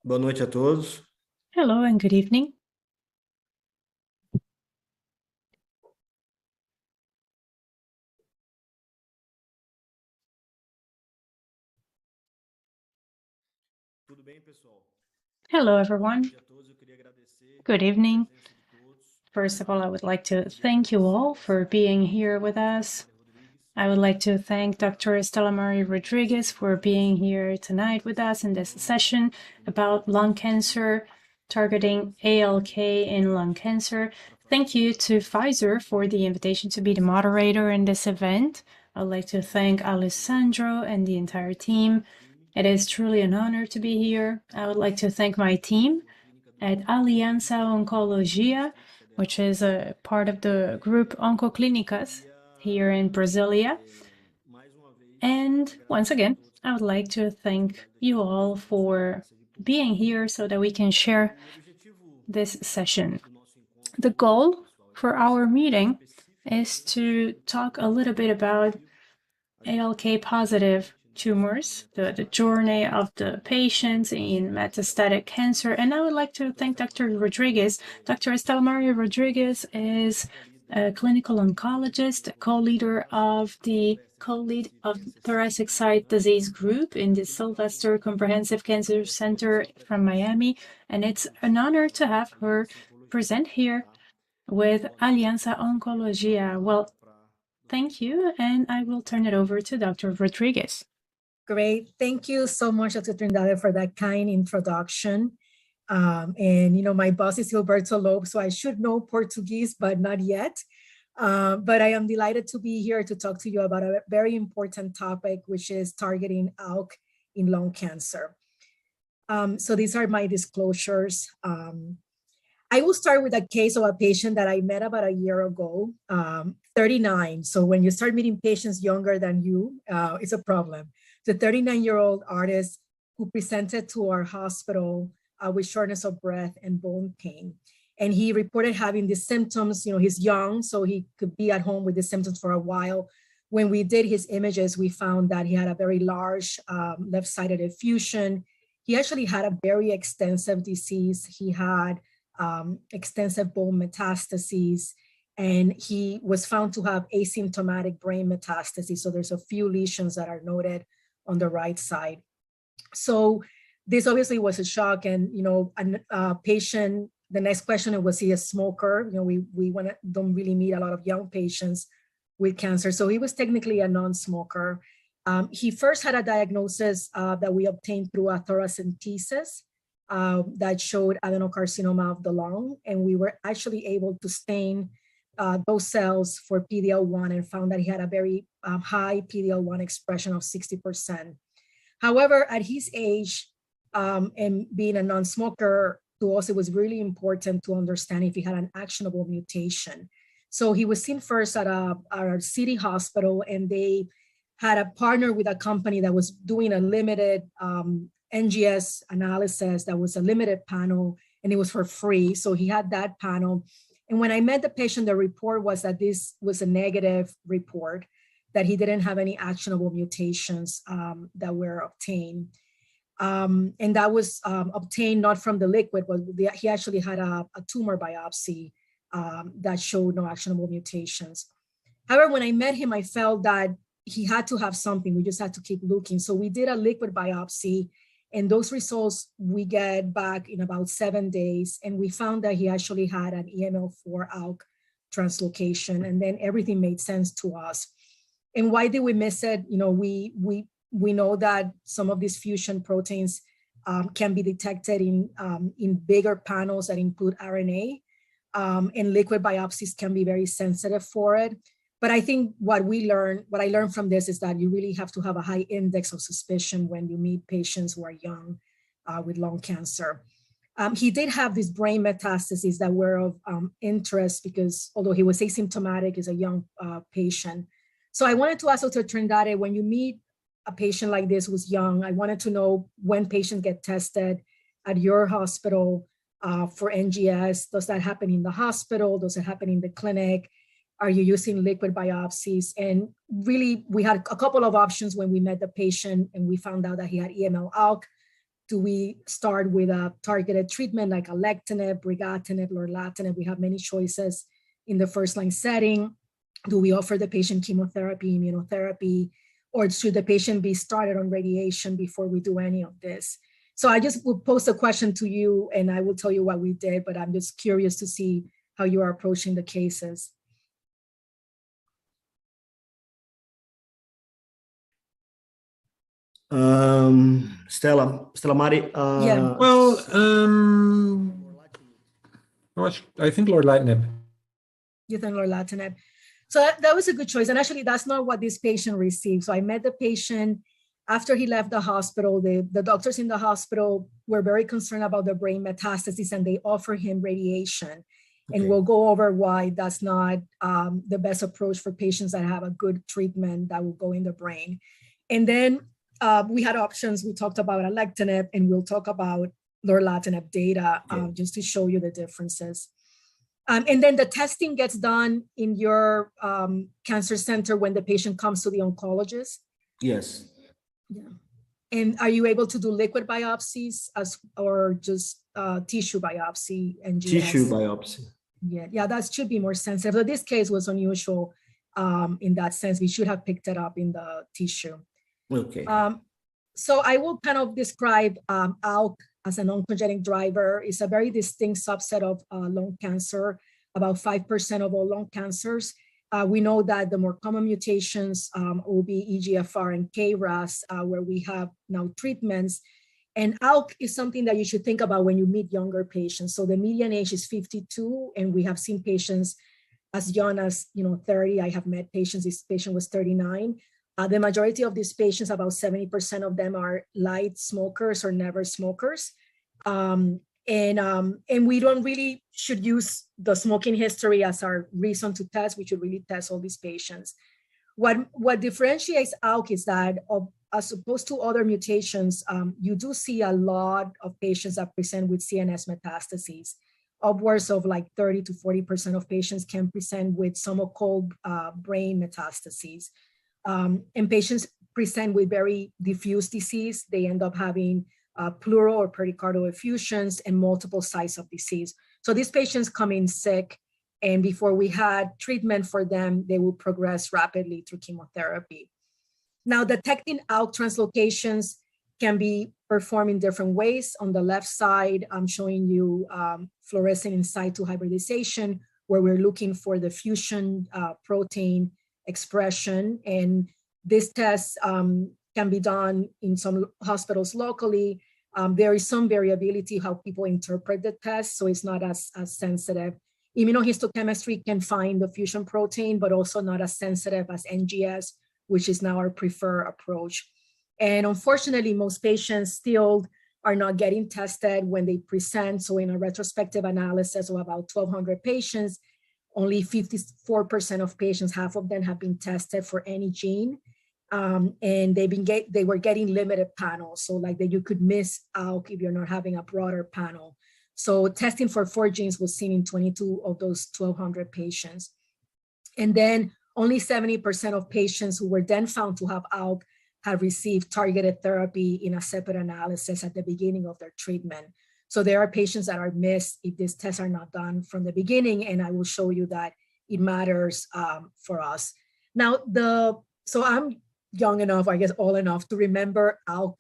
Boa noite a todos. Hello and good evening. Tudo bem, pessoal? Hello, everyone. Boa noite a todos. Eu queria agradecer Good evening. a presença de todos. First of all, I would like to thank you all for being here with us. I would like to thank Dr. Estela Maria Rodriguez for being here tonight with us in this session about lung cancer, targeting ALK in lung cancer. Thank you to Pfizer for the invitation to be the moderator in this event. I'd like to thank Alessandro and the entire team. It is truly an honor to be here. I would like to thank my team at Aliança Oncologia, which is a part of the group Oncoclínicas here in Brasilia. And once again, I would like to thank you all for being here so that we can share this session. The goal for our meeting is to talk a little bit about ALK positive tumors, the journey of the patients in metastatic cancer. And I would like to thank Dr. Rodriguez. Dr. Estela Maria Rodriguez is a clinical oncologist, co-lead of thoracic site disease group in the Sylvester Comprehensive Cancer Center from Miami. And it's an honor to have her present here with Aliança Oncologia. Well, thank you, and I will turn it over to Dr. Rodriguez. Great. Thank you so much, Dr. Trindade, for that kind introduction. And, my boss is Gilberto Loeb, so I should know Portuguese, but not yet. But I am delighted to be here to talk to you about a very important topic, which is targeting ALK in lung cancer. So these are my disclosures. I will start with a case of a patient that I met about a year ago, 39. So when you start meeting patients younger than you, it's a problem. The 39-year-old artist who presented to our hospital with shortness of breath and bone pain. And he reported having these symptoms. He's young, so he could be at home with the symptoms for a while. When we did his images, we found that he had a very large left-sided effusion. He actually had a very extensive disease. He had extensive bone metastases, and he was found to have asymptomatic brain metastases. So there's a few lesions that are noted on the right side. So this obviously was a shock, and a patient. The next question was he a smoker? We don't really meet a lot of young patients with cancer, so he was technically a non-smoker. He first had a diagnosis that we obtained through a thoracentesis that showed adenocarcinoma of the lung, and we were actually able to stain those cells for PD-L1 and found that he had a very high PD-L1 expression of 60%. However, at his age and being a non-smoker, to us, it was really important to understand if he had an actionable mutation. So he was seen first at our city hospital, and they had a partner with a company that was doing a limited NGS analysis that was a limited panel, and it was for free. So he had that panel. And when I met the patient, the report was that this was a negative report, that he didn't have any actionable mutations that were obtained. And that was obtained not from the liquid, but he actually had a tumor biopsy that showed no actionable mutations. However, when I met him, I felt that he had to have something. We just had to keep looking. So we did a liquid biopsy, And those results we get back in about 7 days. And we found that he actually had an EML4 ALK translocation, and then everything made sense to us. And why did we miss it? You know, we know that some of these fusion proteins can be detected in bigger panels that include RNA, and liquid biopsies can be very sensitive for it. But I think what I learned from this is that you really have to have a high index of suspicion when you meet patients who are young with lung cancer. He did have these brain metastases that were of interest because although he was asymptomatic, he's a young patient. So I wanted to ask Dr. Trindade, when you meet a patient like this who's young, I wanted to know when patients get tested at your hospital for NGS. Does that happen in the hospital? Does it happen in the clinic? Are you using liquid biopsies? And really, we had a couple of options when we met the patient and we found out that he had EML-ALK. Do we start with a targeted treatment like alectinib, brigatinib, lorlatinib? We have many choices in the first-line setting. Do we offer the patient chemotherapy, immunotherapy, or should the patient be started on radiation before we do any of this? So I just will pose a question to you and I will tell you what we did, but I'm just curious to see how you are approaching the cases. Stella Mari. Yeah. Well, I think lorlatinib. You think lorlatinib? So that was a good choice. And actually, that's not what this patient received. So I met the patient after he left the hospital. The doctors in the hospital were very concerned about the brain metastases and they offered him radiation. Okay. And we'll go over why that's not the best approach for patients that have a good treatment that will go in the brain. And then we had options. We talked about alectinib and we'll talk about lorlatinib data just to show you the differences. And then the testing gets done in your cancer center when the patient comes to the oncologist? Yes. Yeah. And are you able to do liquid biopsies or just tissue biopsy and NGS? Tissue biopsy. Yeah, that should be more sensitive. So this case was unusual in that sense. We should have picked it up in the tissue. Okay. So I will kind of describe ALK as an oncogenic driver. It's a very distinct subset of lung cancer, about 5% of all lung cancers. We know that the more common mutations will be EGFR and KRAS, where we have now treatments. And ALK is something that you should think about when you meet younger patients. So the median age is 52, and we have seen patients as young as 30. I have met patients, this patient was 39. The majority of these patients, about 70% of them are light smokers or never smokers. And we don't really should use the smoking history as our reason to test. We should really test all these patients. What differentiates ALK is that as opposed to other mutations, you do see a lot of patients that present with CNS metastases. Upwards of like 30 to 40% of patients can present with some occult brain metastases. And patients present with very diffuse disease. They end up having pleural or pericardial effusions and multiple sites of disease. So these patients come in sick, and before we had treatment for them, they will progress rapidly through chemotherapy. Now, detecting ALK translocations can be performed in different ways. On the left side, I'm showing you fluorescent in situ hybridization, where we're looking for the fusion protein expression. And this test can be done in some hospitals locally. There is some variability how people interpret the test, so it's not as sensitive. Immunohistochemistry can find the fusion protein, but also not as sensitive as NGS, which is now our preferred approach. And unfortunately, most patients still are not getting tested when they present. So in a retrospective analysis of about 1,200 patients, only 54% of patients, half of them have been tested for any gene. And they were getting limited panels. So like that you could miss ALK if you're not having a broader panel. So testing for 4 genes was seen in 22 of those 1,200 patients. And then only 70% of patients who were then found to have ALK have received targeted therapy in a separate analysis at the beginning of their treatment. So there are patients that are missed if these tests are not done from the beginning, and I will show you that it matters for us. Now, so I'm young enough, I guess old enough to remember ALK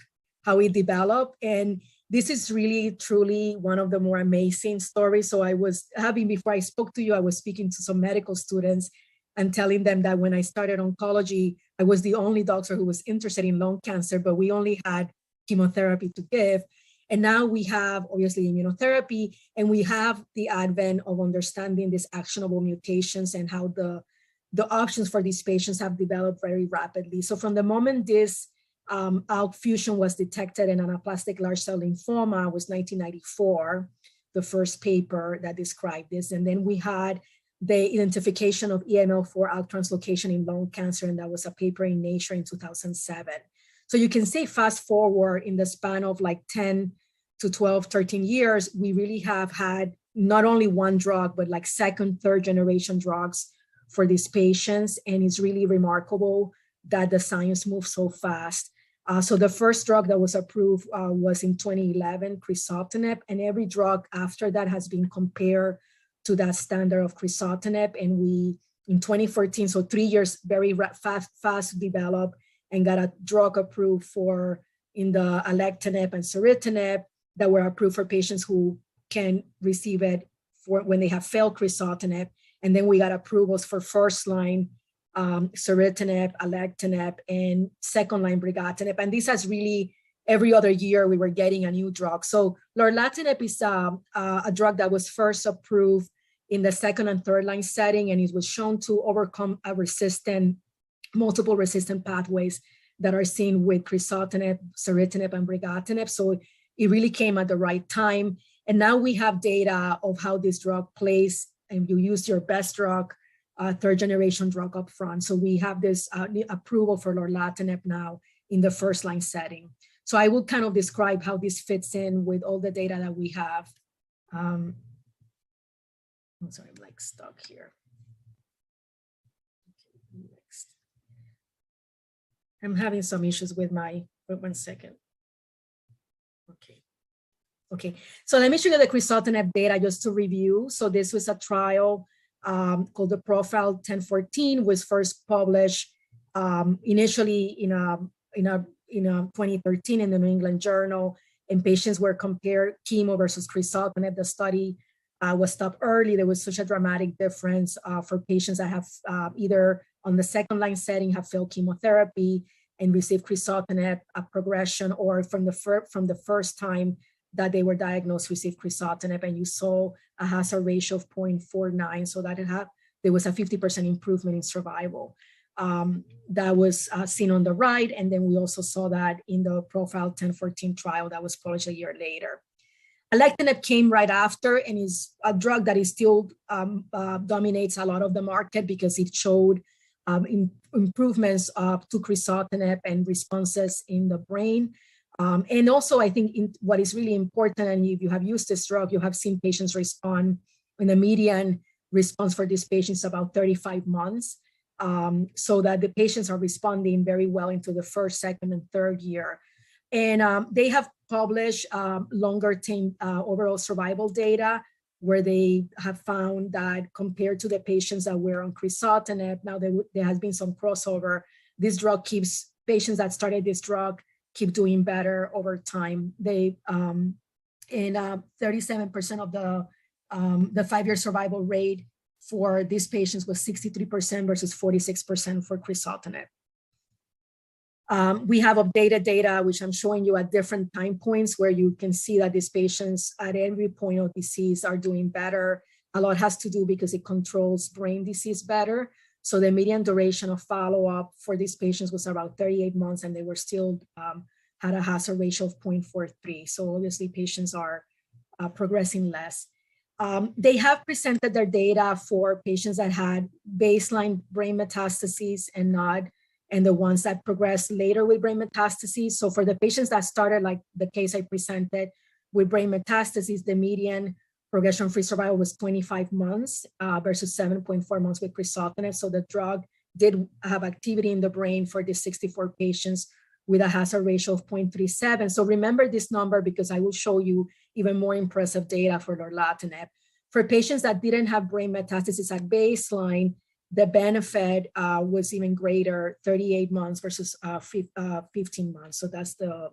how it developed. And this is really, truly one of the more amazing stories. So I was having, before I spoke to you, I was speaking to some medical students and telling them that when I started oncology, I was the only doctor who was interested in lung cancer, but we only had chemotherapy to give. And now we have obviously immunotherapy, and we have the advent of understanding these actionable mutations and how the options for these patients have developed very rapidly. So from the moment this ALK fusion was detected in anaplastic large cell lymphoma was 1994, the first paper that described this. And then we had the identification of EML4 ALK translocation in lung cancer, and that was a paper in Nature in 2007. So you can say fast forward in the span of like 10 to 12, 13 years, we really have had not only one drug, but like second, third generation drugs for these patients. And it's really remarkable that the science moves so fast. So the first drug that was approved was in 2011, crizotinib, and every drug after that has been compared to that standard of crizotinib. And we, in 2014, so 3 years, very fast developed and got a drug approved for in the alectinib and ceritinib that were approved for patients who can receive it for when they have failed crizotinib. And then we got approvals for first line ceritinib, alectinib, and second line brigatinib. And this has really, every other year we were getting a new drug. So lorlatinib is a drug that was first approved in the second and third line setting, and it was shown to overcome multiple resistant pathways that are seen with crizotinib, ceritinib, and brigatinib. So it really came at the right time. And now we have data of how this drug plays, and you use your best drug, third generation drug up front. So we have this approval for lorlatinib now in the first line setting. So I will kind of describe how this fits in with all the data that we have. I'm sorry, I'm like stuck here. Okay, next. I'm having some issues with my, wait 1 second. Okay, so let me show you the crizotinib data just to review. So this was a trial called the Profile 1014, was first published initially in 2013 in the New England Journal, and patients were compared chemo versus crizotinib. The study was stopped early. There was such a dramatic difference for patients that have either on the second line setting have failed chemotherapy and received crizotinib, a progression, or from the first time that they were diagnosed received crizotinib, and you saw a hazard ratio of 0.49, so that there was a 50% improvement in survival. That was seen on the right, and then we also saw that in the Profile 1014 trial that was published a year later. Alectinib came right after, and is a drug that is still dominates a lot of the market because it showed improvements to crizotinib and responses in the brain. And also, I think what is really important, and if you have used this drug, you have seen patients respond, and the median response for these patients about 35 months, so that the patients are responding very well into the first, second, and third year. And they have published longer term overall survival data, where they have found that compared to the patients that were on crizotinib, now there has been some crossover. This drug keeps patients that started this drug keep doing better over time. They 37% of the 5-year survival rate for these patients was 63% versus 46% for crizotinib. We have updated data, which I'm showing you at different time points, where you can see that these patients at every point of disease are doing better. A lot has to do because it controls brain disease better. So the median duration of follow-up for these patients was about 38 months, and they were still had a hazard ratio of 0.43. So obviously patients are progressing less. They have presented their data for patients that had baseline brain metastases and the ones that progressed later with brain metastases. So for the patients that started, like the case I presented with brain metastases, the median progression-free survival was 25 months versus 7.4 months with crizotinib. So the drug did have activity in the brain for the 64 patients with a hazard ratio of 0.37. So remember this number because I will show you even more impressive data for lorlatinib. For patients that didn't have brain metastasis at baseline, the benefit was even greater, 38 months versus 15 months. So that's the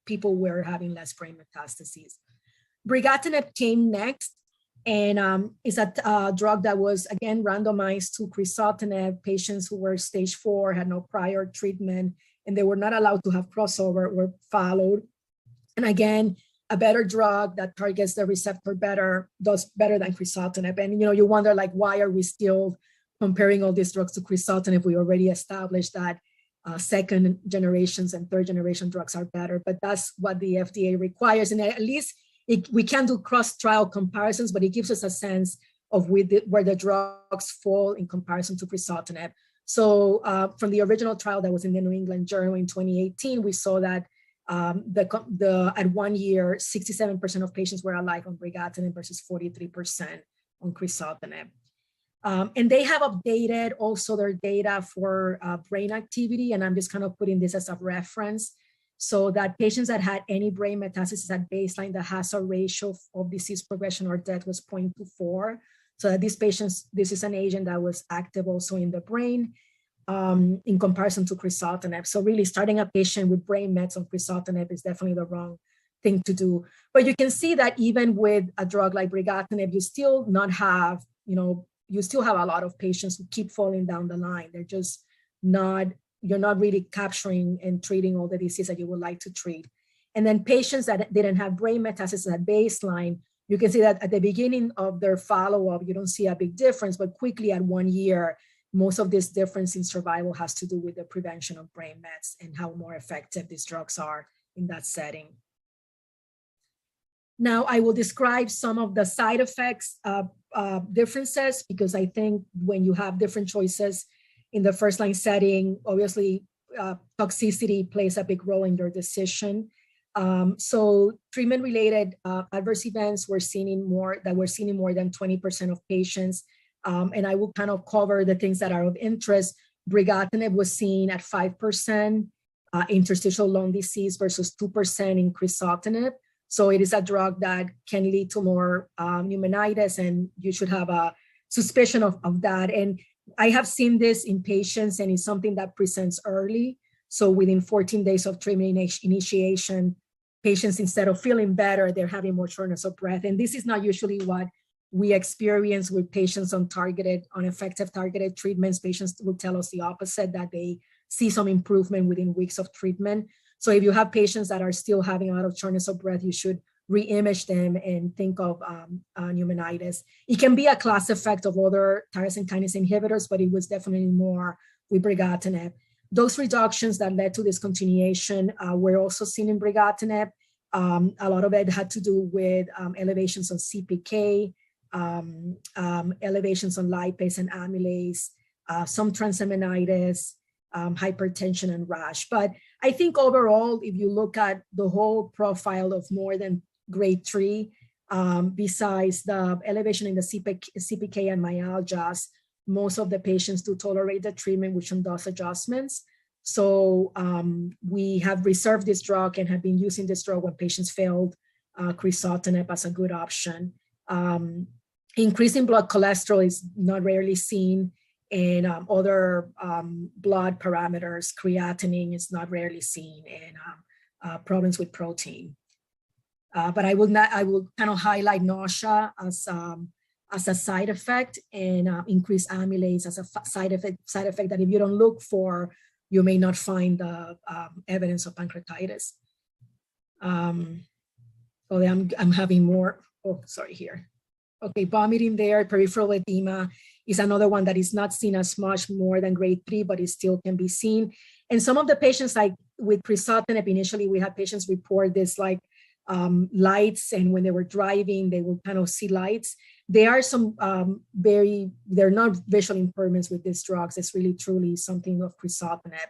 people were having less brain metastases. Brigatinib came next, and it's a drug that was, again, randomized to crizotinib. Patients who were stage 4, had no prior treatment, and they were not allowed to have crossover, were followed. And again, a better drug that targets the receptor better, does better than crizotinib. And you wonder, like, why are we still comparing all these drugs to crizotinib? We already established that second generations and third generation drugs are better, but that's what the FDA requires. And at least we can do cross-trial comparisons, but it gives us a sense of where the drugs fall in comparison to crizotinib. So from the original trial that was in the New England Journal in 2018, we saw that at 1 year, 67% of patients were alive on brigatinib versus 43% on crizotinib. And they have updated also their data for brain activity, and I'm just kind of putting this as a reference. So that patients that had any brain metastasis at baseline, the hazard ratio of disease progression or death was 0.24. So that these patients, this is an agent that was active also in the brain in comparison to crizotinib. So really starting a patient with brain mets on crizotinib is definitely the wrong thing to do. But you can see that even with a drug like brigatinib, you still not have, you still have a lot of patients who keep falling down the line. They're just not, you're not really capturing and treating all the disease that you would like to treat. And then patients that didn't have brain metastasis at baseline, you can see that at the beginning of their follow-up, you don't see a big difference, but quickly at 1 year, most of this difference in survival has to do with the prevention of brain mets and how more effective these drugs are in that setting. Now, I will describe some of the side effects differences, because I think when you have different choices in the first-line setting, obviously toxicity plays a big role in your decision. So treatment-related adverse events were seen in more than 20% of patients. And I will kind of cover the things that are of interest. Brigatinib was seen at 5% interstitial lung disease versus 2% in crizotinib. So it is a drug that can lead to more pneumonitis, and you should have a suspicion of that. And I have seen this in patients, and it's something that presents early. So within 14 days of treatment initiation, patients, instead of feeling better, they're having more shortness of breath. And this is not usually what we experience with patients on effective targeted treatments. Patients will tell us the opposite, that they see some improvement within weeks of treatment. So if you have patients that are still having a lot of shortness of breath, you should re-image them and think of pneumonitis. It can be a class effect of other tyrosine kinase inhibitors, but it was definitely more with brigatinib. Those reductions that led to discontinuation were also seen in brigatinib. A lot of it had to do with elevations on CPK, elevations on lipase and amylase, some transaminitis, hypertension and rash. But I think overall, if you look at the whole profile of more than grade 3, besides the elevation in the CPK and myalgias, most of the patients do tolerate the treatment with some dose adjustments. So we have reserved this drug and have been using this drug when patients failed crizotinib as a good option. Increasing blood cholesterol is not rarely seen, and other blood parameters, creatinine is not rarely seen, and problems with protein. But I will kind of highlight nausea as a side effect, and increased amylase as a side effect that if you don't look for, you may not find the evidence of pancreatitis. I'm having more, here. Okay, vomiting there, peripheral edema is another one that is not seen as much more than grade 3, but it still can be seen. And some of the patients, like with crizotinib, initially we had patients report this like lights, and when they were driving, they would kind of see lights. There are some they're not visual impairments with these drugs. It's really truly something of crizotinib.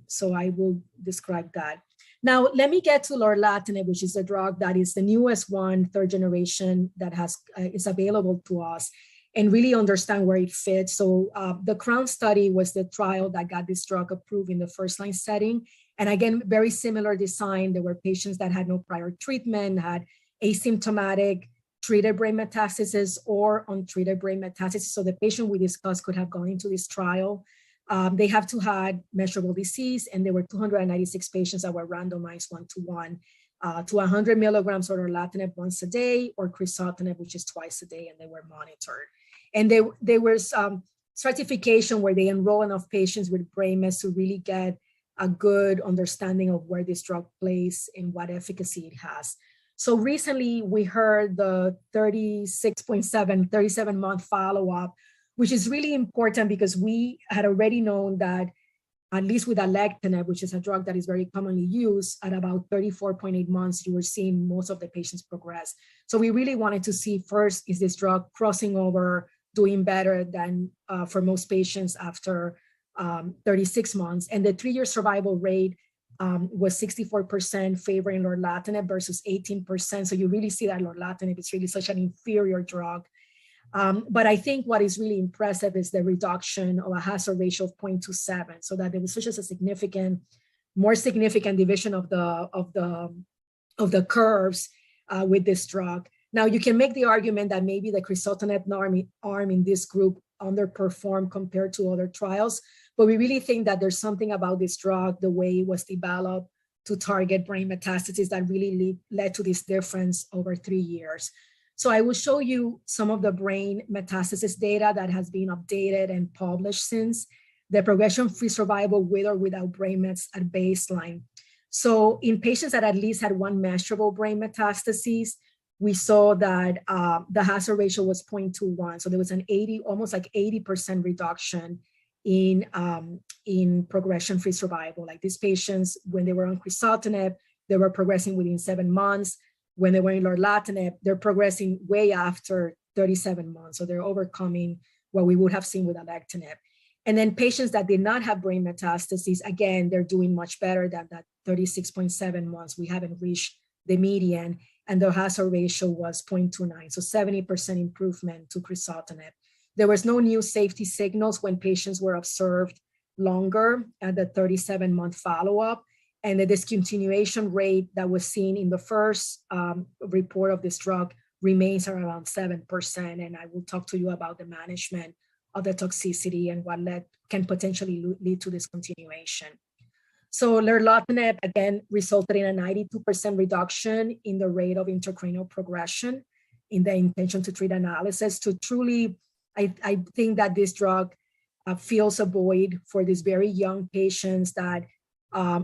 So I will describe that. Now, let me get to lorlatinib, which is a drug that is the newest one, third generation, that is available to us, and really understand where it fits. So the CROWN study was the trial that got this drug approved in the first-line setting. And again, very similar design. There were patients that had no prior treatment, had asymptomatic treated brain metastasis or untreated brain metastasis. So the patient we discussed could have gone into this trial. They have to have measurable disease, and there were 296 patients that were randomized 1-to-1 to 100 milligrams of lorlatinib once a day, or crizotinib, which is twice a day, and they were monitored. And there was stratification where they enroll enough patients with brain mets to really get a good understanding of where this drug plays and what efficacy it has. So recently we heard the 37-month follow-up, which is really important because we had already known that at least with alectinib, which is a drug that is very commonly used, at about 34.8 months, you were seeing most of the patients progress. So we really wanted to see first, is this drug crossing over, doing better than for most patients after 36 months. And the 3-year survival rate was 64% favoring lorlatinib versus 18%. So you really see that lorlatinib is really such an inferior drug. But I think what is really impressive is the reduction of a hazard ratio of 0.27, so that there was such a significant, more significant division of the curves with this drug. Now you can make the argument that maybe the crizotinib arm in this group underperformed compared to other trials, but we really think that there's something about this drug, the way it was developed to target brain metastases, that really led to this difference over 3 years. So I will show you some of the brain metastasis data that has been updated and published since the progression-free survival with or without brain mets at baseline. So in patients that at least had one measurable brain metastases, we saw that the hazard ratio was 0.21. So there was an almost like 80% reduction in progression-free survival. Like these patients, when they were on crizotinib, they were progressing within 7 months. When they were in lorlatinib, they're progressing way after 37 months. So they're overcoming what we would have seen with alectinib. And then patients that did not have brain metastases, again, they're doing much better than that 36.7 months. We haven't reached the median, and the hazard ratio was 0.29, so 70% improvement to crizotinib. There was no new safety signals when patients were observed longer at the 37-month follow-up. And the discontinuation rate that was seen in the first report of this drug remains around 7%. And I will talk to you about the management of the toxicity and what can potentially lead to discontinuation. So lorlatinib, again, resulted in a 92% reduction in the rate of intracranial progression in the intention to treat analysis. To truly, I think that this drug fills a void for these very young patients that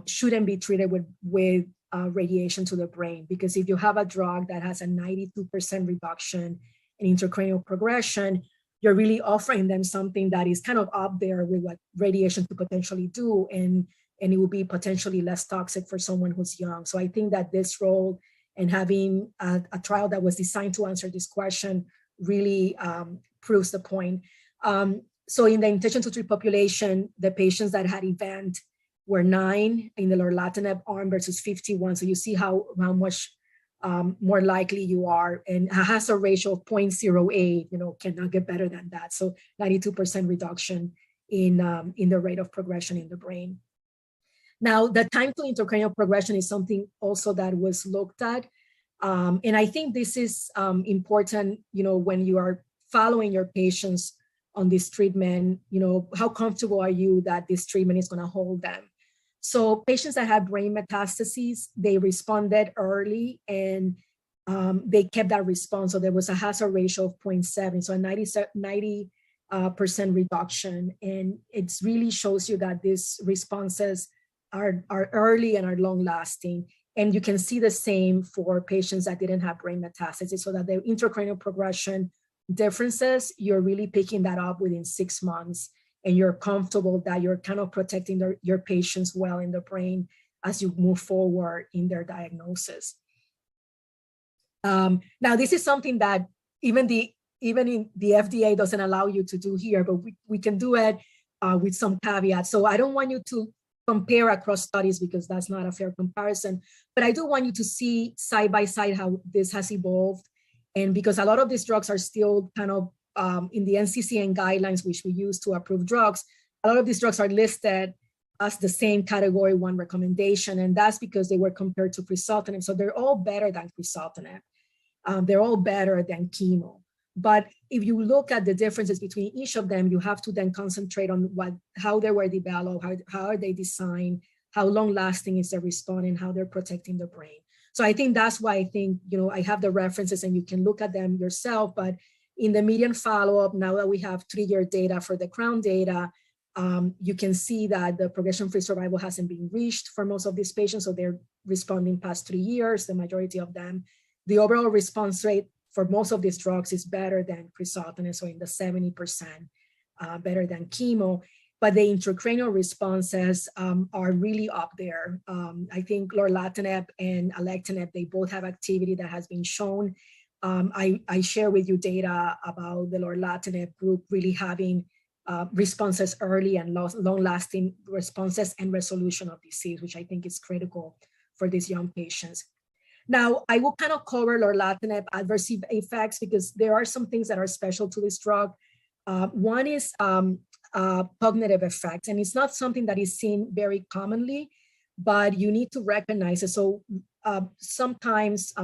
shouldn't be treated with radiation to the brain, because if you have a drug that has a 92% reduction in intracranial progression, you're really offering them something that is kind of up there with what radiation could potentially do, and it will be potentially less toxic for someone who's young. So I think that this role and having a trial that was designed to answer this question really proves the point. So in the intention to treat population, the patients that had event were 9 in the lorlatinib arm versus 51. So you see how much more likely you are, and a hazard ratio of 0.08, cannot get better than that. So 92% reduction in the rate of progression in the brain. Now, the time to intracranial progression is something also that was looked at. And I think this is important, when you are following your patients on this treatment, how comfortable are you that this treatment is going to hold them? So patients that had brain metastases, they responded early, and they kept that response. So there was a hazard ratio of 0.7, so a 90% reduction. And it really shows you that these responses are early and are long lasting. And you can see the same for patients that didn't have brain metastases, so that the intracranial progression differences, you're really picking that up within 6 months, and you're comfortable that you're kind of protecting your patients well in the brain as you move forward in their diagnosis. Now, this is something that even the FDA doesn't allow you to do here, but we can do it with some caveats. So I don't want you to compare across studies, because that's not a fair comparison, but I do want you to see side by side how this has evolved. And because a lot of these drugs are still kind of in the NCCN guidelines, which we use to approve drugs, a lot of these drugs are listed as the same category 1 recommendation. And that's because they were compared to crizotinib. So they're all better than crizotinib. They're all better than chemo. But if you look at the differences between each of them, you have to then concentrate on how they were developed, how are they designed, how long lasting is the response, and how they're protecting the brain. So I think that's why I think, I have the references and you can look at them yourself. But in the median follow-up, now that we have 3-year data for the CROWN data, you can see that the progression-free survival hasn't been reached for most of these patients. So they're responding past 3 years, the majority of them. The overall response rate for most of these drugs is better than crizotinib, so in the 70%, better than chemo. But the intracranial responses are really up there. I think lorlatinib and alectinib, they both have activity that has been shown. I share with you data about the lorlatinib group really having responses early and long-lasting responses and resolution of disease, which I think is critical for these young patients. Now, I will kind of cover lorlatinib adverse effects because there are some things that are special to this drug. One is cognitive effects, and it's not something that is seen very commonly, but you need to recognize it. So sometimes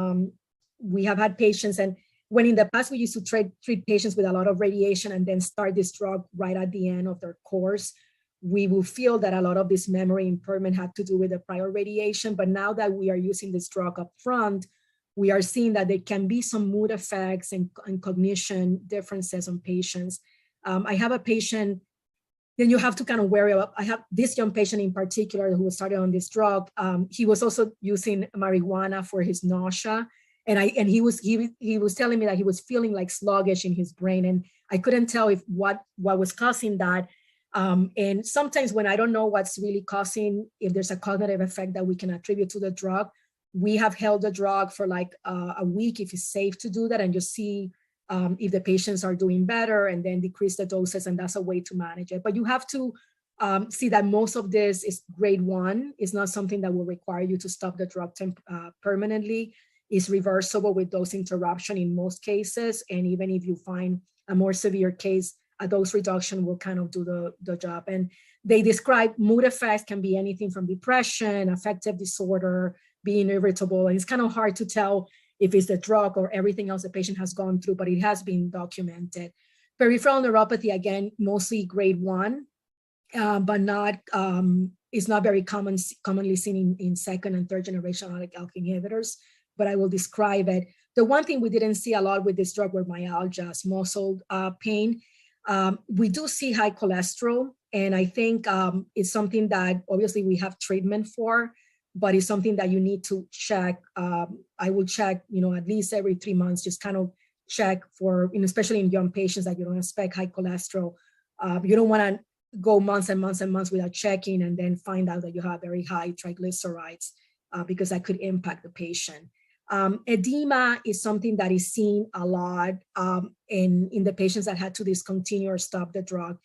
we have had patients, and when in the past we used to treat patients with a lot of radiation and then start this drug right at the end of their course, we will feel that a lot of this memory impairment had to do with the prior radiation. But now that we are using this drug up front, we are seeing that there can be some mood effects and cognition differences on patients. I have a patient, then you have to kind of worry about, I have this young patient in particular who was started on this drug. He was also using marijuana for his nausea. And he was telling me that he was feeling like sluggish in his brain. And I couldn't tell if what was causing that. And sometimes when I don't know what's really causing, if there's a cognitive effect that we can attribute to the drug, we have held the drug for like a week if it's safe to do that and just see if the patients are doing better and then decrease the doses, and that's a way to manage it. But you have to see that most of this is grade 1. It's not something that will require you to stop the drug permanently. It's reversible with dose interruption in most cases. And even if you find a more severe case, a dose reduction will kind of do the job. And they describe mood effects can be anything from depression, affective disorder, being irritable. And it's kind of hard to tell if it's the drug or everything else the patient has gone through, but it has been documented. Peripheral neuropathy, again, mostly grade 1, but not, it's not very commonly seen in second and third generation ALK inhibitors, but I will describe it. The one thing we didn't see a lot with this drug were myalgias, muscle pain. We do see high cholesterol, and I think it's something that obviously we have treatment for, but it's something that you need to check. I will check, at least every 3 months, just kind of check for, especially in young patients that you don't expect high cholesterol. You don't want to go months and months and months without checking and then find out that you have very high triglycerides because that could impact the patient. Edema is something that is seen a lot in the patients that had to discontinue or stop the drug.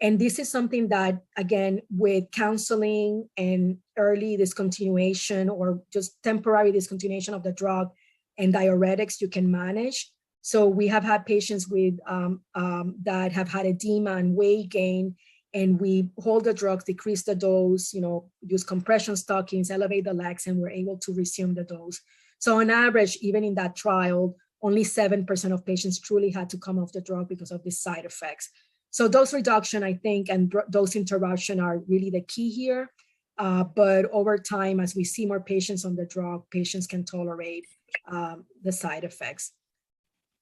And this is something that, again, with counseling and early discontinuation or just temporary discontinuation of the drug and diuretics, you can manage. So we have had patients with that have had edema and weight gain, and we hold the drugs, decrease the dose, use compression stockings, elevate the legs, and we're able to resume the dose. So on average, even in that trial, only 7% of patients truly had to come off the drug because of these side effects. So dose reduction, I think, and dose interruption are really the key here. But over time, as we see more patients on the drug, patients can tolerate the side effects.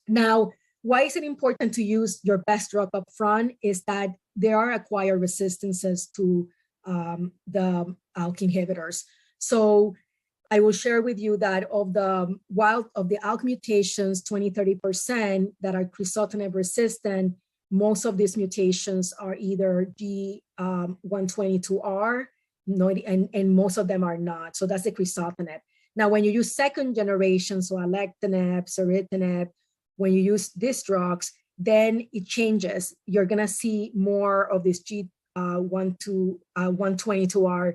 Now, why is it important to use your best drug up front is that there are acquired resistances to the ALK inhibitors. So I will share with you that of the ALK mutations, 20-30% that are crizotinib resistant, most of these mutations are either G122R, and most of them are not. So that's the crizotinib. Now, when you use second generation, so alectinib, ceritinib, when you use these drugs, then it changes. You're gonna see more of these G122R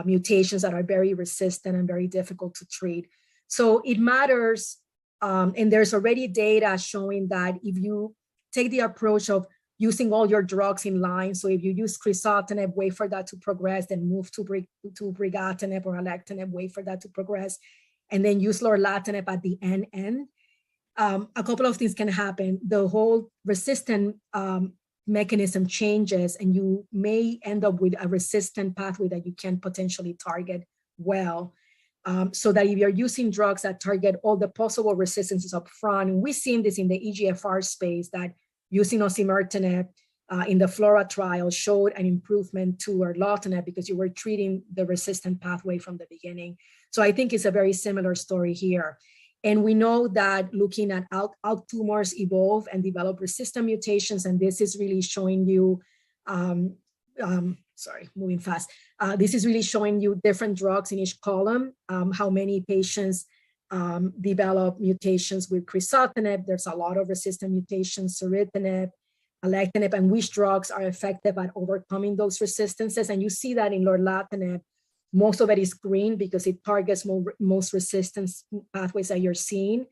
mutations that are very resistant and very difficult to treat. So it matters, and there's already data showing that if you take the approach of using all your drugs in line, so if you use crizotinib, wait for that to progress, then move to brigatinib or alectinib, wait for that to progress, and then use lorlatinib at the end, a couple of things can happen. The whole resistant mechanism changes, and you may end up with a resistant pathway that you can potentially target well. So that if you're using drugs that target all the possible resistances up front, and we've seen this in the EGFR space, that using osimertinib in the FLORA trial showed an improvement to erlotinib because you were treating the resistant pathway from the beginning. So I think it's a very similar story here. And we know that looking at ALK tumors evolve and develop resistant mutations, and this is really showing you, sorry, moving fast. This is really showing you different drugs in each column, how many patients develop mutations with crizotinib. There's a lot of resistant mutations, ceritinib, alectinib, and which drugs are effective at overcoming those resistances. And you see that in lorlatinib. Most of it is green because it targets most resistance pathways that you're seeing.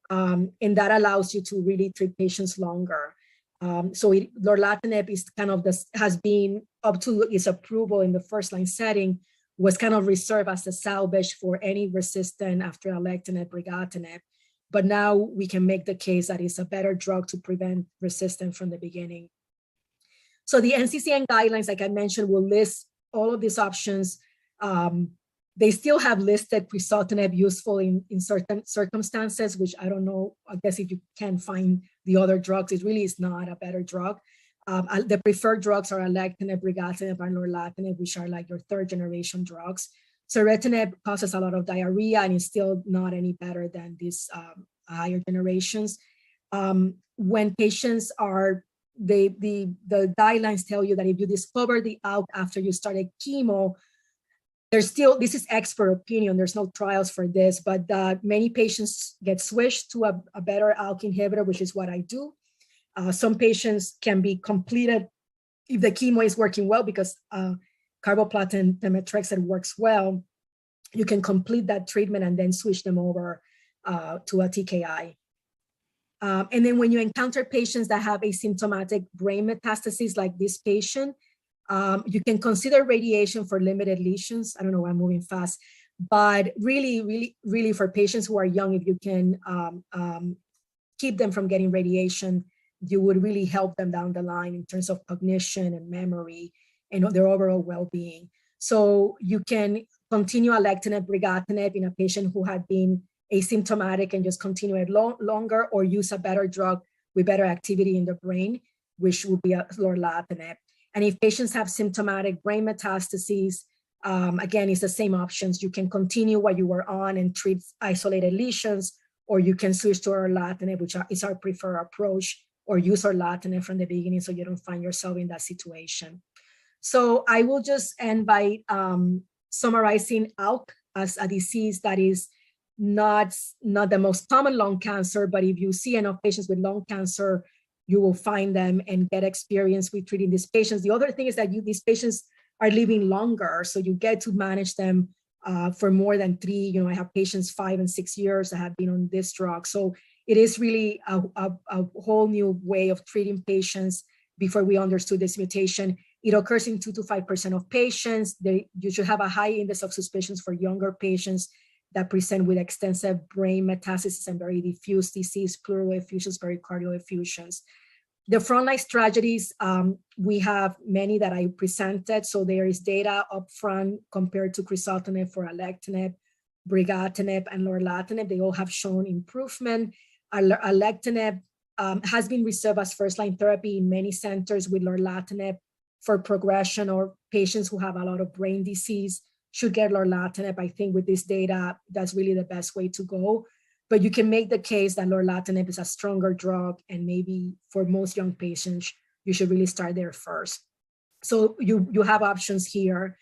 And that allows you to really treat patients longer. Lorlatinib is kind of has been up to its approval in the first line setting, was kind of reserved as a salvage for any resistant after alectinib, brigatinib. But now we can make the case that it's a better drug to prevent resistance from the beginning. So the NCCN guidelines, like I mentioned, will list all of these options. They still have listed crizotinib useful in certain circumstances, which I don't know, I guess if you can find the other drugs, it really is not a better drug. The preferred drugs are alectinib, brigatinib, and lorlatinib, which are like your third generation drugs. Ceritinib causes a lot of diarrhea and is still not any better than these higher generations. When patients are, the guidelines tell you that if you discover the ALK after you started chemo, there's still, this is expert opinion, there's no trials for this, but many patients get switched to a better ALK inhibitor, which is what I do. Some patients can be completed if the chemo is working well, because carboplatin and methotrexate works well. You can complete that treatment and then switch them over to a TKI. And then when you encounter patients that have asymptomatic brain metastases like this patient, you can consider radiation for limited lesions. I don't know why I'm moving fast, but really for patients who are young, if you can keep them from getting radiation, you would really help them down the line in terms of cognition and memory and their overall well-being. So you can continue alectinib, brigatinib in a patient who had been asymptomatic and just continue it longer, or use a better drug with better activity in the brain, which would be lorlatinib. And if patients have symptomatic brain metastases, again, it's the same options. You can continue what you were on and treat isolated lesions, or you can switch to lorlatinib, which is our preferred approach, or use lorlatinib from the beginning so you don't find yourself in that situation. So I will just end by summarizing ALK as a disease that is not the most common lung cancer, but if you see enough patients with lung cancer, you will find them and get experience with treating these patients. The other thing is that these patients are living longer, so you get to manage them for more than 3. I have patients 5 and 6 years that have been on this drug. So it is really a whole new way of treating patients. Before we understood this mutation, it occurs in 2 to 5% of patients. You should have a high index of suspicions for younger patients that present with extensive brain metastasis and very diffuse disease, pleural effusions, pericardial effusions. The frontline strategies, we have many that I presented. So there is data up front compared to crizotinib for alectinib, brigatinib, and lorlatinib. They all have shown improvement. Alectinib has been reserved as first-line therapy in many centers with lorlatinib for progression, or patients who have a lot of brain disease should get lorlatinib. I think with this data, that's really the best way to go. But you can make the case that lorlatinib is a stronger drug, and maybe for most young patients, you should really start there first. So you have options here.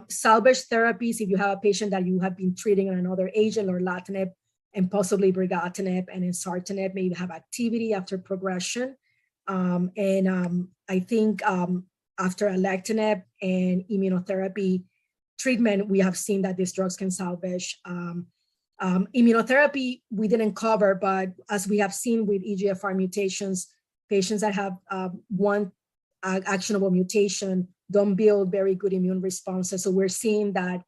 Salvage therapies, if you have a patient that you have been treating on another agent, lorlatinib, and possibly brigatinib and ensartinib, maybe have activity after progression. I think after alectinib and immunotherapy treatment, we have seen that these drugs can salvage. Immunotherapy we didn't cover, but as we have seen with EGFR mutations, patients that have one actionable mutation don't build very good immune responses. So we're seeing that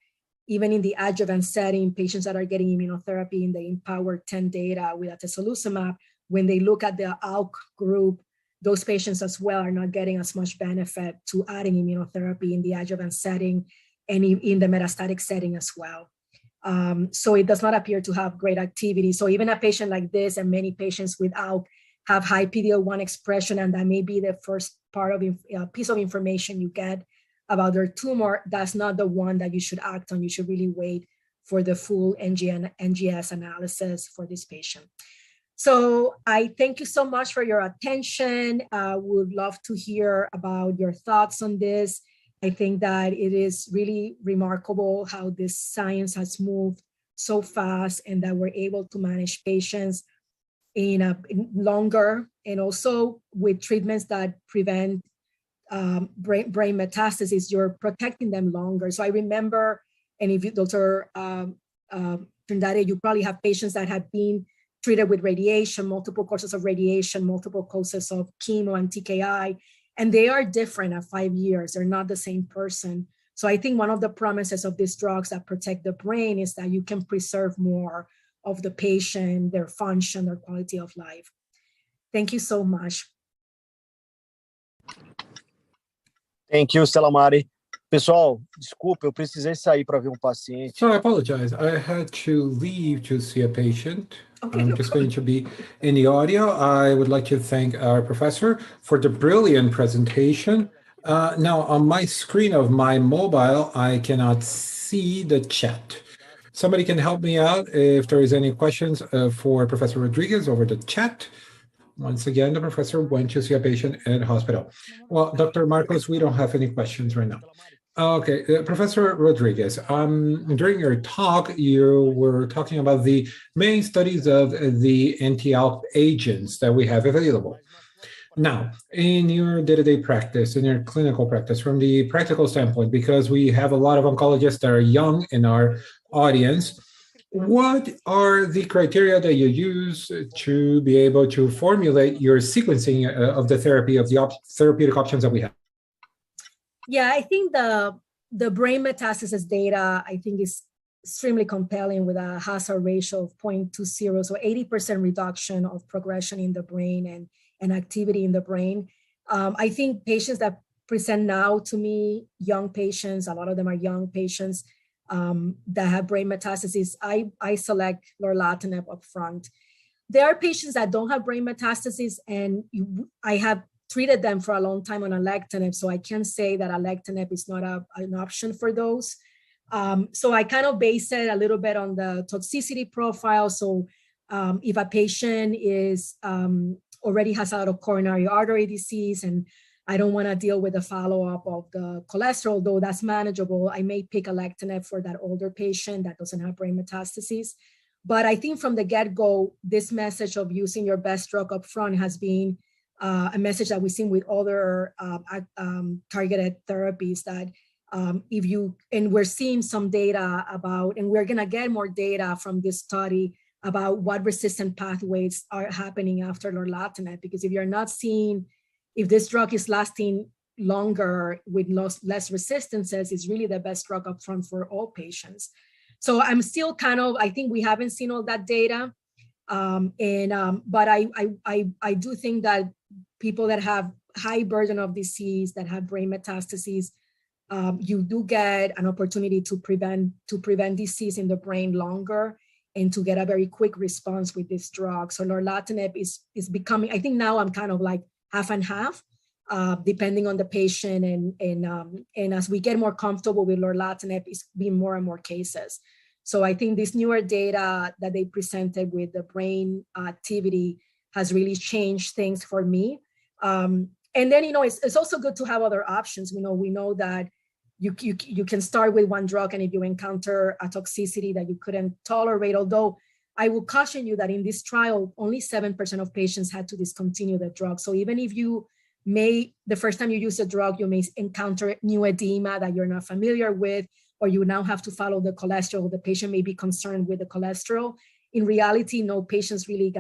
even in the adjuvant setting, patients that are getting immunotherapy in the Empower 10 data with atezolizumab, when they look at the ALK group, those patients as well are not getting as much benefit to adding immunotherapy in the adjuvant setting and in the metastatic setting as well. So it does not appear to have great activity. So even a patient like this and many patients with ALK have high PD-L1 expression, and that may be the first part of piece of information you get about their tumor. That's not the one that you should act on. You should really wait for the full NGS analysis for this patient. So I thank you so much for your attention. Would love to hear about your thoughts on this. I think that it is really remarkable how this science has moved so fast and that we're able to manage patients in longer and also with treatments that prevent brain metastasis, you're protecting them longer. So I remember, and if you, Dr. Trindade, you probably have patients that have been treated with radiation, multiple courses of radiation, multiple courses of chemo and TKI, and they are different at 5 years. They're not the same person. So I think one of the promises of these drugs that protect the brain is that you can preserve more of the patient, their function, their quality of life. Thank you so much. Thank you, Stella Mari. Pessoal, desculpa, eu precisei sair para ver paciente. So I apologize. I had to leave to see a patient. Okay, I'm no just problem. going to be in the audio. I would like to thank our professor for the brilliant presentation. Now, on my screen of my mobile, I cannot see the chat. Somebody can help me out if there is any questions for Professor Rodriguez over the chat. Once again, the professor went to see a patient at hospital. Well, Dr. Marcos, we don't have any questions right now. Okay, Professor Rodriguez, during your talk, you were talking about the main studies of the anti-ALK agents that we have available. Now, in your day-to-day practice, in your clinical practice, from the practical standpoint, because we have a lot of oncologists that are young in our audience, what are the criteria that you use to be able to formulate your sequencing of the therapy, of the therapeutic options that we have? Yeah, I think the brain metastasis data, I think, is extremely compelling with a hazard ratio of 0.20, so 80% reduction of progression in the brain and activity in the brain. I think patients that present now to me, young patients, a lot of them are young patients that have brain metastases, I select lorlatinib up front. There are patients that don't have brain metastases, and I have treated them for a long time on alectinib, so I can say that alectinib is not an option for those. So I kind of base it a little bit on the toxicity profile. So if a patient is already has a lot of coronary artery disease and I don't want to deal with the follow-up of the cholesterol, though that's manageable, I may pick alectinib for that older patient that doesn't have brain metastases. But I think from the get-go, this message of using your best drug up front has been a message that we've seen with other targeted therapies that and we're seeing some data about, and we're gonna get more data from this study about what resistant pathways are happening after lorlatinib, because if you're not seeing, if this drug is lasting longer with less resistances, it's really the best drug up front for all patients. So I'm still kind of, I think we haven't seen all that data. But I do think that people that have high burden of disease, that have brain metastases, you do get an opportunity to prevent disease in the brain longer and to get a very quick response with this drug. So lorlatinib is becoming, I think now I'm kind of like half and half, depending on the patient. And as we get more comfortable with lorlatinib, it's been more and more cases. So I think this newer data that they presented with the brain activity has really changed things for me. And then, it's also good to have other options. We know that you can start with one drug, and if you encounter a toxicity that you couldn't tolerate, although I will caution you that in this trial, only 7% of patients had to discontinue the drug. So even if the first time you use the drug, you may encounter new edema that you're not familiar with, or you now have to follow the cholesterol. The patient may be concerned with the cholesterol. In reality, no patients really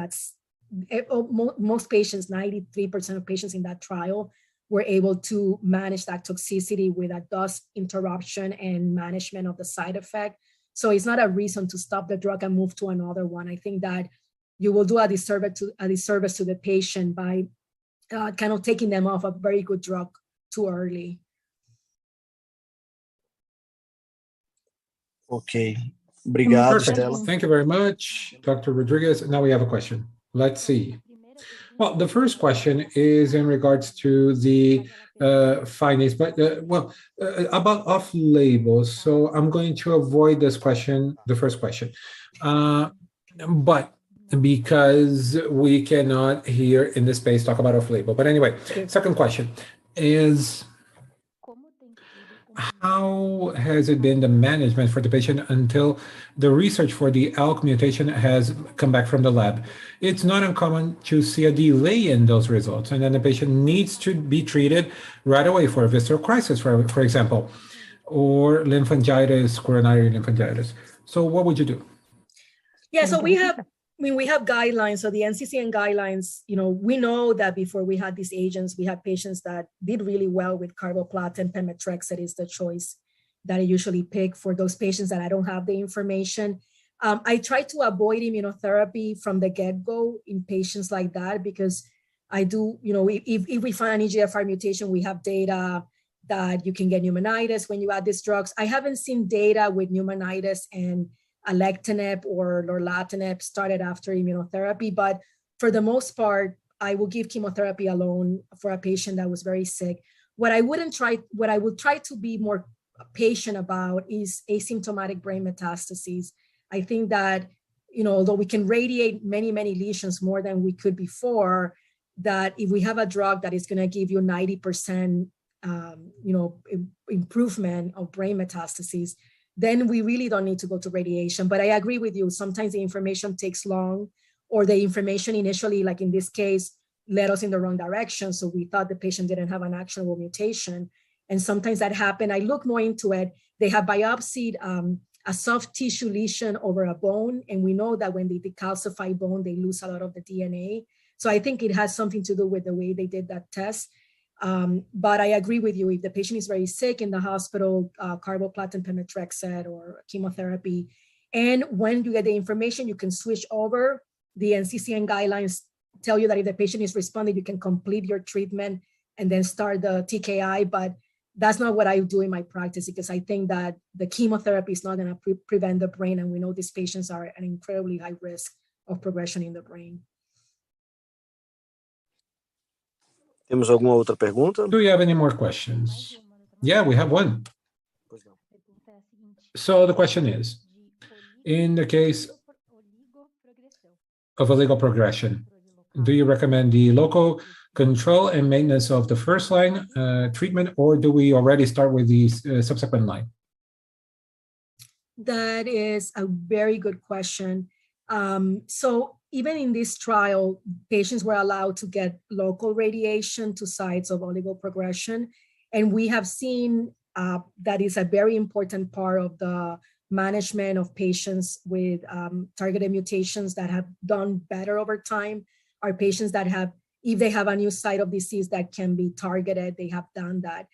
most patients, 93% of patients in that trial we're able to manage that toxicity with a dose interruption and management of the side effect. So it's not a reason to stop the drug and move to another one. I think that you will do a disservice to the patient by kind of taking them off a very good drug too early. Ok. Obrigado, Perfect. Stella. Thank you very much, Dr. Rodriguez. Now we have a question. Let's see. Well, the first question is in regards to the findings, but about off-label. So I'm going to avoid this question, the first question, but because we cannot here in this space talk about off-label. But anyway, second question is, how has it been the management for the patient until the research for the ALK mutation has come back from the lab? It's not uncommon to see a delay in those results, and then the patient needs to be treated right away for a visceral crisis, for example, or lymphangitis, coronary lymphangitis. So what would you do? Yeah, so we have guidelines. So the NCCN guidelines, we know that before we had these agents, we had patients that did really well with carboplatin. Pemetrexed is the choice that I usually pick for those patients that I don't have the information. I try to avoid immunotherapy from the get-go in patients like that, because I do, if we find an EGFR mutation, we have data that you can get pneumonitis when you add these drugs. I haven't seen data with pneumonitis and alectinib or lorlatinib started after immunotherapy, but for the most part, I will give chemotherapy alone for a patient that was very sick. What I would try to be more patient about is asymptomatic brain metastases. I think that, although we can radiate many, many lesions more than we could before, that if we have a drug that is going to give you 90%, improvement of brain metastases, then we really don't need to go to radiation. But I agree with you. Sometimes the information takes long, or the information initially, like in this case, led us in the wrong direction. So we thought the patient didn't have an actionable mutation. And sometimes that happened. I look more into it. They have biopsied a soft tissue lesion over a bone. And we know that when they decalcify bone, they lose a lot of the DNA. So I think it has something to do with the way they did that test. But I agree with you. If the patient is very sick in the hospital, carboplatin, pemetrexed, or chemotherapy, and when you get the information, you can switch over. The NCCN guidelines tell you that if the patient is responding, you can complete your treatment and then start the TKI. But that's not what I do in my practice, because I think that the chemotherapy is not going to prevent the brain, and we know these patients are at incredibly high risk of progression in the brain. Temos alguma outra pergunta? Do you have any more questions? Yeah, we have one. So the question is, in the case of oligopregression, do you recommend the local control and maintenance of the first line treatment, or do we already start with the subsequent line? That is a very good question. So even in this trial, patients were allowed to get local radiation to sites of oligoprogression. And we have seen that is a very important part of the management of patients with targeted mutations that have done better over time, are patients that have, if they have a new site of disease that can be targeted, they have done that.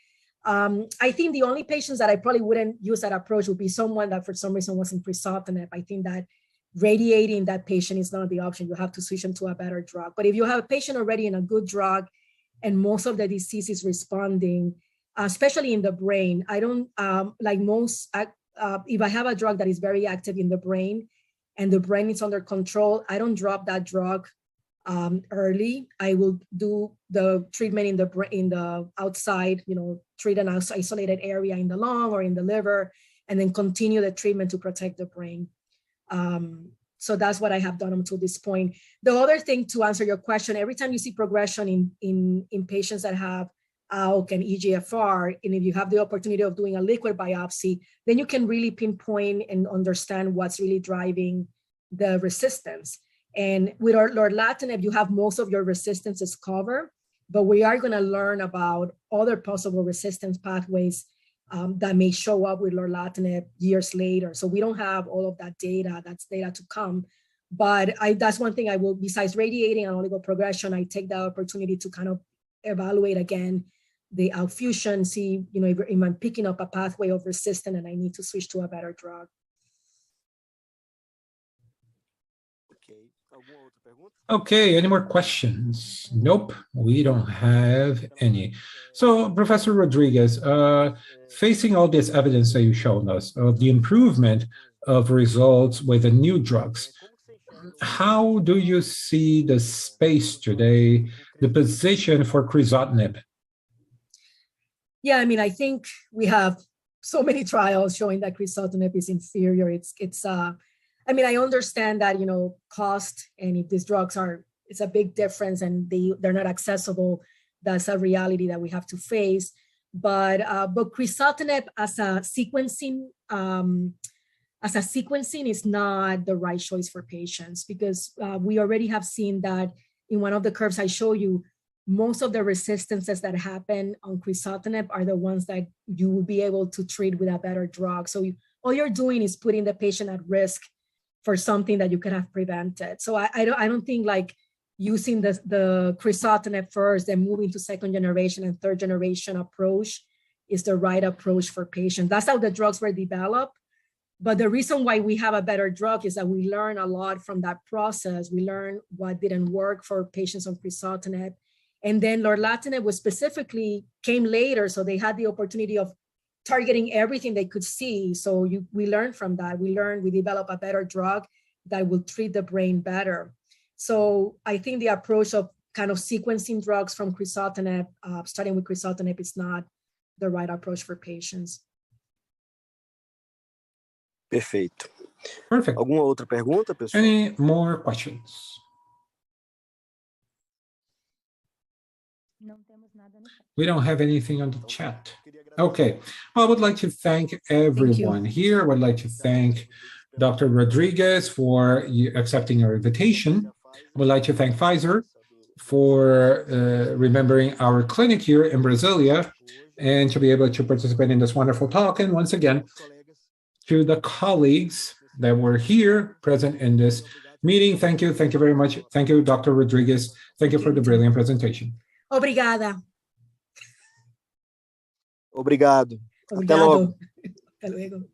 I think the only patients that I probably wouldn't use that approach would be someone that for some reason wasn't crizotinib. I think that radiating that patient is not the option. You have to switch them to a better drug. But if you have a patient already in a good drug and most of the disease is responding, especially in the brain, I don't like most, if I have a drug that is very active in the brain and the brain is under control, I don't drop that drug early. I will do the treatment in the outside, treat an isolated area in the lung or in the liver, and then continue the treatment to protect the brain. So that's what I have done until this point. The other thing, to answer your question, every time you see progression in patients that have ALK and EGFR, and if you have the opportunity of doing a liquid biopsy, then you can really pinpoint and understand what's really driving the resistance. And with our lorlatinib, you have most of your resistances covered, but we are going to learn about other possible resistance pathways that may show up with lorlatinib years later. So we don't have all of that data. That's data to come. But that's one thing I will, besides radiating and oligoprogression, I take the opportunity to kind of evaluate again the outfusion, see, if I'm picking up a pathway of resistance and I need to switch to a better drug. Okay, any more questions? Nope, we don't have any. So, Professor Rodriguez, facing all this evidence that you showed us of the improvement of results with the new drugs, how do you see the space today, the position for crizotinib? Yeah, I mean, I think we have so many trials showing that crizotinib is inferior. I mean, I understand that, cost, and if these drugs it's a big difference and they're not accessible, that's a reality that we have to face. But crizotinib as a sequencing is not the right choice for patients, because we already have seen that in one of the curves I show you, most of the resistances that happen on crizotinib are the ones that you will be able to treat with a better drug. So all you're doing is putting the patient at risk for something that you could have prevented. So I don't think like using the crizotinib first and moving to second generation and third generation approach is the right approach for patients. That's how the drugs were developed. But the reason why we have a better drug is that we learn a lot from that process. We learn what didn't work for patients on crizotinib. And then lorlatinib was specifically came later, so they had the opportunity of targeting everything they could see. So we learned from that. We develop a better drug that will treat the brain better. So I think the approach of kind of sequencing drugs from crizotinib, starting with crizotinib, is not the right approach for patients. Perfeito. Perfect. Alguma outra pergunta, pessoal? Any more questions? We don't have anything on the chat. Okay. Well, I would like to thank everyone here. I would like to thank Dr. Rodriguez for accepting our invitation. I would like to thank Pfizer for remembering our clinic here in Brasilia and to be able to participate in this wonderful talk. And once again, to the colleagues that were here present in this meeting, thank you. Thank you very much. Thank you, Dr. Rodriguez. Thank you for the brilliant presentation. Obrigada. Obrigado. Até Obrigado. logo. Até luego.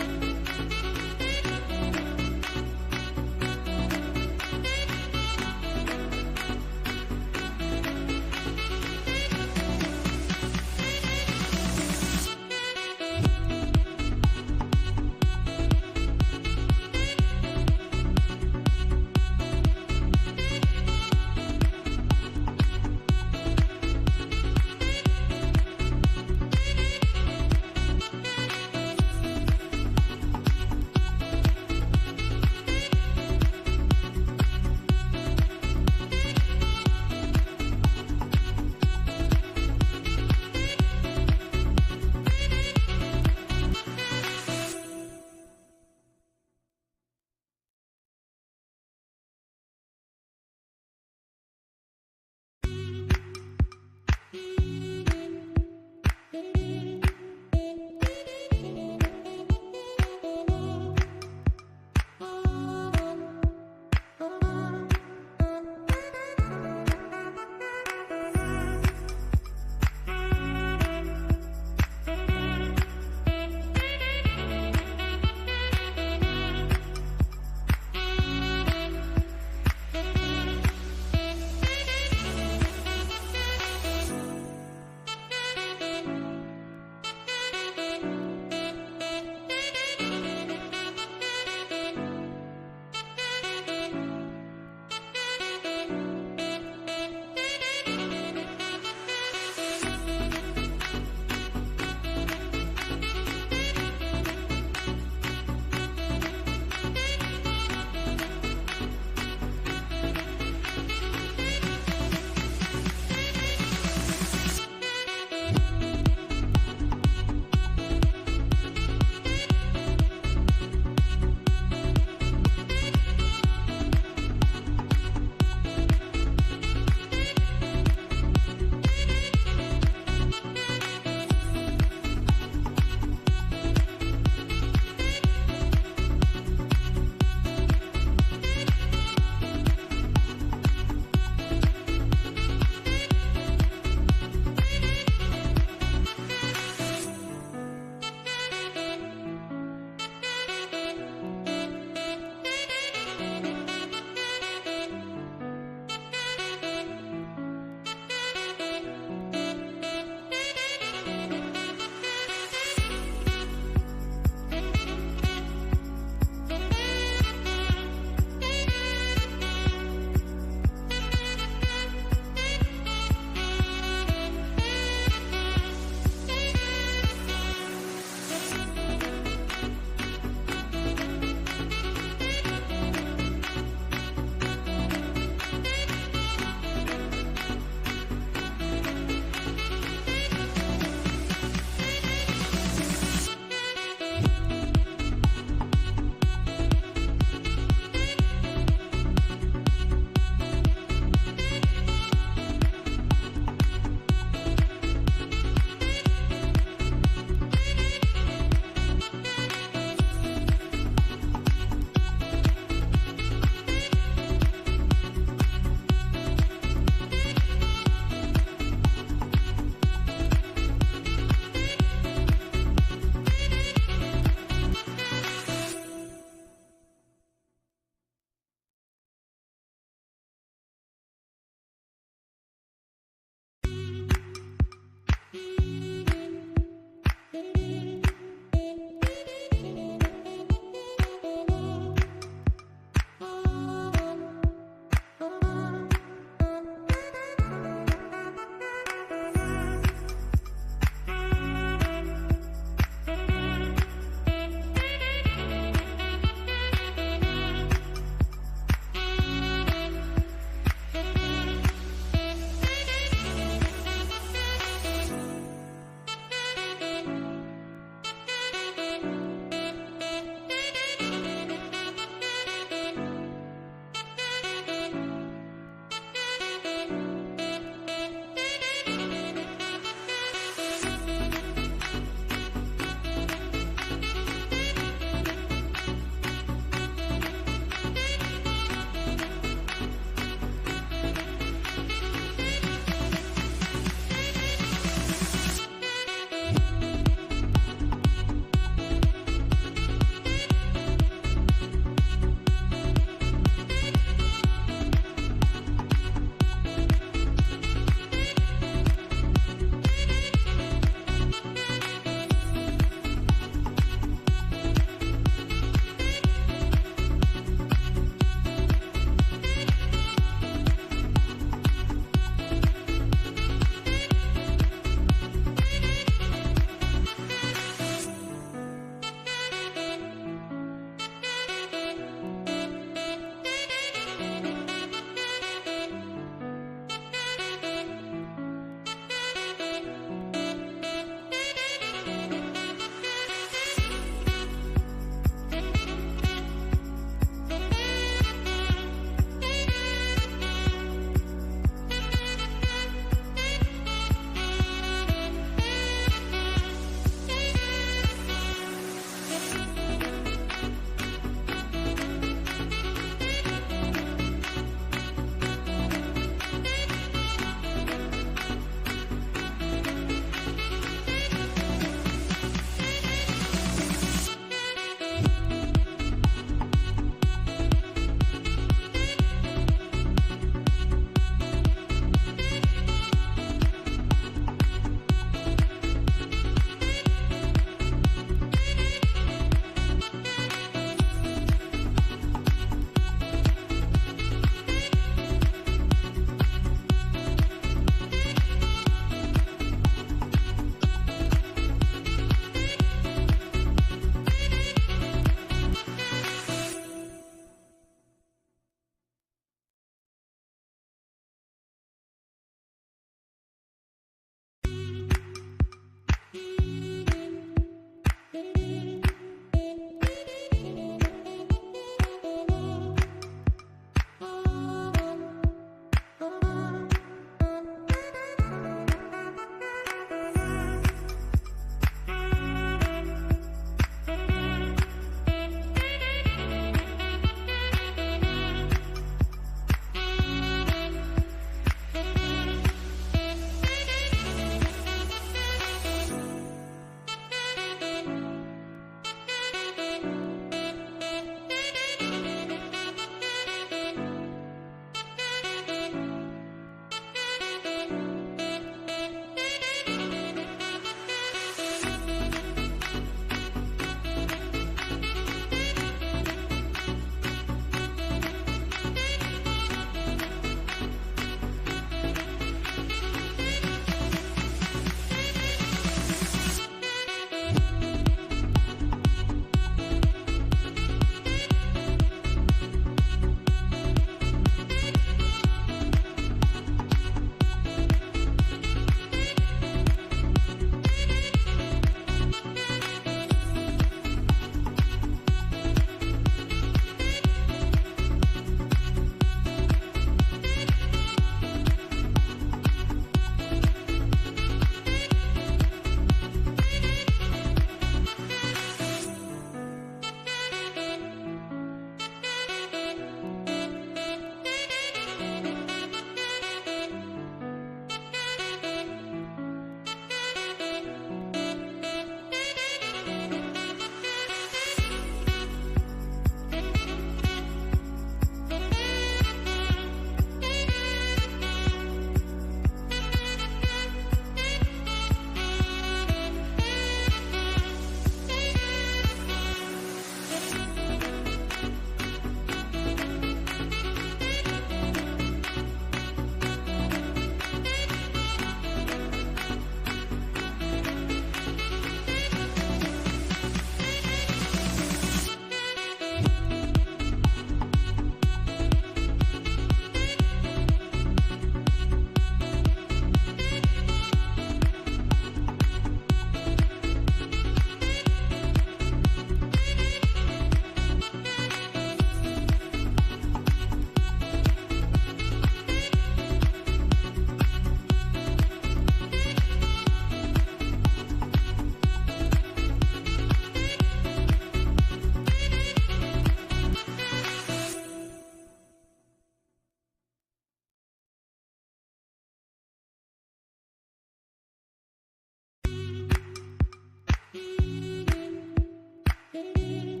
you.